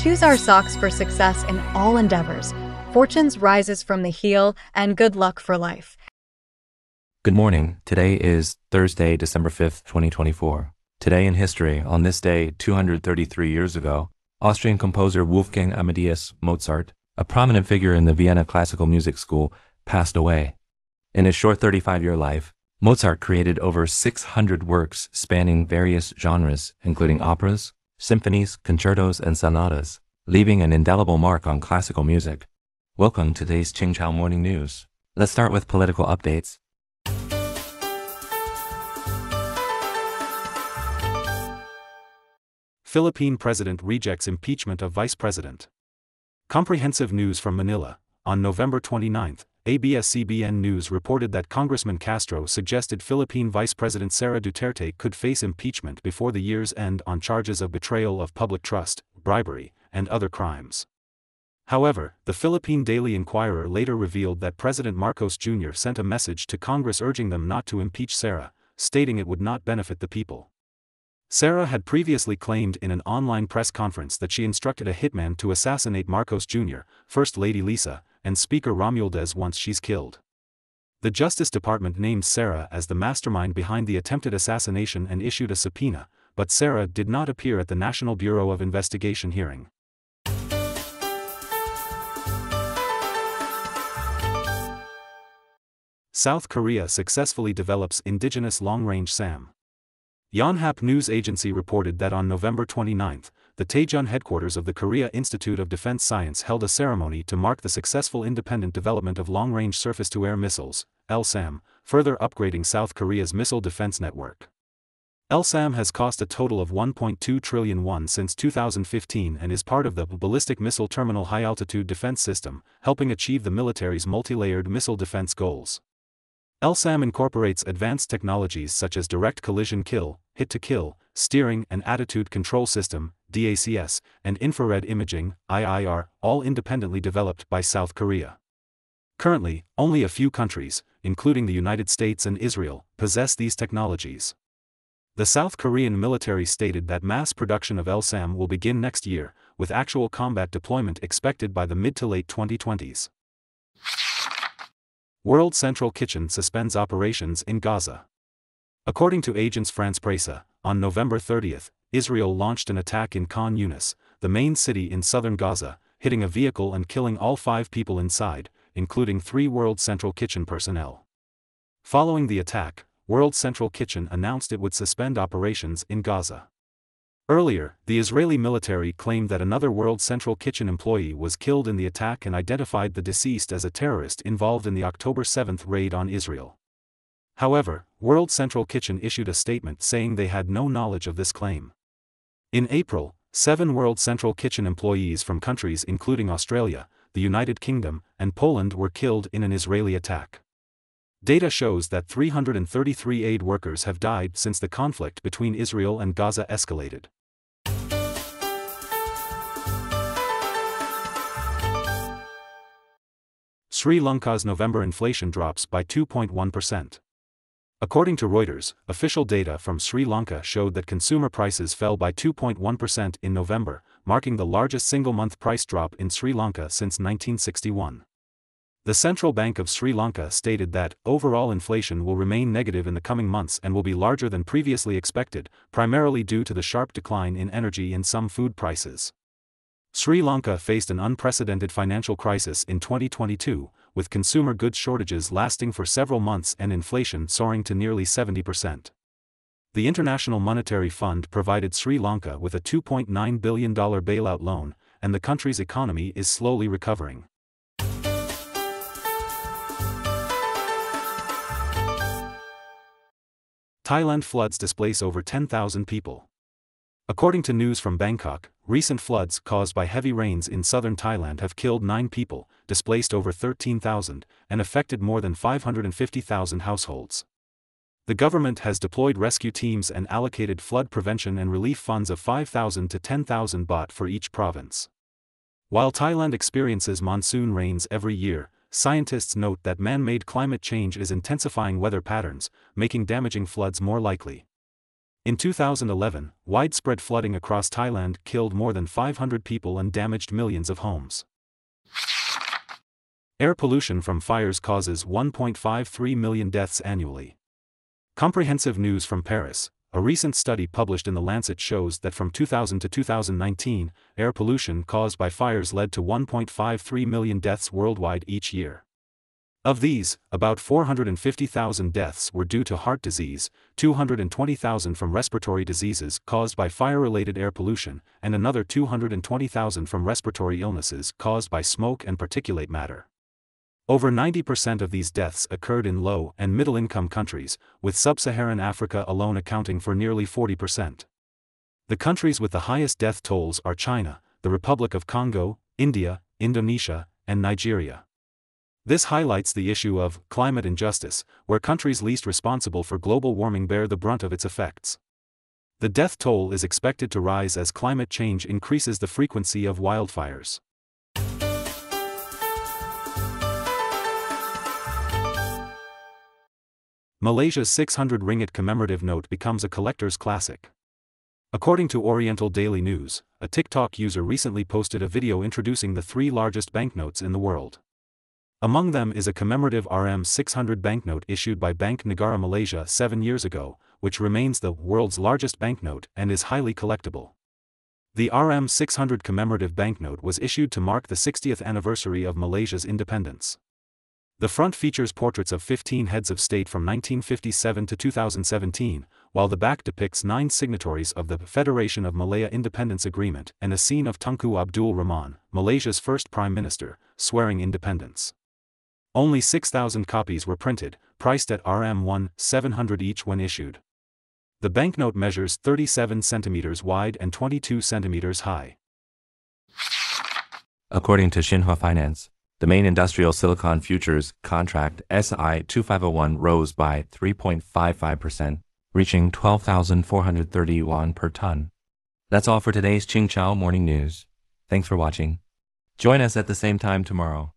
choose our socks for success in all endeavors. Fortunes rises from the heel, and good luck for life. Good morning. Today is Thursday, December 5th, 2024. Today in history, on this day 233 years ago, Austrian composer Wolfgang Amadeus Mozart, a prominent figure in the Vienna Classical Music School, passed away. In his short 35-year life, Mozart created over 600 works spanning various genres, including operas, symphonies, concertos, and sonatas, leaving an indelible mark on classical music. Welcome to today's Qingchao Morning News. Let's start with political updates. Philippine President rejects impeachment of Vice President. Comprehensive news from Manila. On November 29, ABS-CBN News reported that Congressman Castro suggested Philippine Vice President Sara Duterte could face impeachment before the year's end on charges of betrayal of public trust, bribery, and other crimes. However, the Philippine Daily Inquirer later revealed that President Marcos Jr. sent a message to Congress urging them not to impeach Sara, stating it would not benefit the people. Sara had previously claimed in an online press conference that she instructed a hitman to assassinate Marcos Jr., First Lady Lisa, and Speaker Romualdez once she's killed. The Justice Department named Sara as the mastermind behind the attempted assassination and issued a subpoena, but Sara did not appear at the National Bureau of Investigation hearing. South Korea successfully develops Indigenous long-range SAM. Yonhap News Agency reported that on November 29, the Daejeon headquarters of the Korea Institute of Defense Science held a ceremony to mark the successful independent development of long-range surface-to-air missiles, LSAM, further upgrading South Korea's missile defense network. LSAM has cost a total of 1.2 trillion won since 2015 and is part of the Ballistic Missile Terminal High-Altitude Defense System, helping achieve the military's multi-layered missile defense goals. LSAM incorporates advanced technologies such as direct collision kill, hit-to-kill, steering and attitude control system, DACS, and infrared imaging, IIR, all independently developed by South Korea. Currently, only a few countries, including the United States and Israel, possess these technologies. The South Korean military stated that mass production of LSAM will begin next year, with actual combat deployment expected by the mid to late 2020s. World Central Kitchen suspends operations in Gaza. According to Agence France-Presse, on November 30, Israel launched an attack in Khan Yunis, the main city in southern Gaza, hitting a vehicle and killing all 5 people inside, including 3 World Central Kitchen personnel. Following the attack, World Central Kitchen announced it would suspend operations in Gaza. Earlier, the Israeli military claimed that another World Central Kitchen employee was killed in the attack and identified the deceased as a terrorist involved in the October 7 raid on Israel. However, World Central Kitchen issued a statement saying they had no knowledge of this claim. In April, 7 World Central Kitchen employees from countries including Australia, the United Kingdom, and Poland were killed in an Israeli attack. Data shows that 333 aid workers have died since the conflict between Israel and Gaza escalated. Sri Lanka's November inflation drops by 2.1%. According to Reuters, official data from Sri Lanka showed that consumer prices fell by 2.1% in November, marking the largest single-month price drop in Sri Lanka since 1961. The Central Bank of Sri Lanka stated that overall inflation will remain negative in the coming months and will be larger than previously expected, primarily due to the sharp decline in energy and some food prices. Sri Lanka faced an unprecedented financial crisis in 2022, with consumer goods shortages lasting for several months and inflation soaring to nearly 70%. The International Monetary Fund provided Sri Lanka with a $2.9 billion bailout loan, and the country's economy is slowly recovering. Thailand floods displace over 10,000 people. According to news from Bangkok, recent floods caused by heavy rains in southern Thailand have killed 9 people, displaced over 13,000, and affected more than 550,000 households. The government has deployed rescue teams and allocated flood prevention and relief funds of 5,000 to 10,000 baht for each province. While Thailand experiences monsoon rains every year, scientists note that man-made climate change is intensifying weather patterns, making damaging floods more likely. In 2011, widespread flooding across Thailand killed more than 500 people and damaged millions of homes. Air pollution from fires causes 1.53 million deaths annually. Comprehensive news from Paris. A recent study published in The Lancet shows that from 2000 to 2019, air pollution caused by fires led to 1.53 million deaths worldwide each year. Of these, about 450,000 deaths were due to heart disease, 220,000 from respiratory diseases caused by fire-related air pollution, and another 220,000 from respiratory illnesses caused by smoke and particulate matter. Over 90% of these deaths occurred in low- and middle-income countries, with sub-Saharan Africa alone accounting for nearly 40%. The countries with the highest death tolls are China, the Republic of Congo, India, Indonesia, and Nigeria. This highlights the issue of climate injustice, where countries least responsible for global warming bear the brunt of its effects. The death toll is expected to rise as climate change increases the frequency of wildfires. Malaysia's 600 ringgit commemorative note becomes a collector's classic. According to Oriental Daily News, a TikTok user recently posted a video introducing the 3 largest banknotes in the world. Among them is a commemorative RM600 banknote issued by Bank Negara Malaysia 7 years ago, which remains the world's largest banknote and is highly collectible. The RM600 commemorative banknote was issued to mark the 60th anniversary of Malaysia's independence. The front features portraits of 15 heads of state from 1957 to 2017, while the back depicts 9 signatories of the Federation of Malaya Independence Agreement and a scene of Tunku Abdul Rahman, Malaysia's first prime minister, swearing independence. Only 6,000 copies were printed, priced at RM1,700 each when issued. The banknote measures 37 centimeters wide and 22 centimeters high. According to Xinhua Finance, the main industrial silicon futures contract SI 2501 rose by 3.55%, reaching 12,430 yuan per ton. That's all for today's Qingchao Morning News. Thanks for watching. Join us at the same time tomorrow.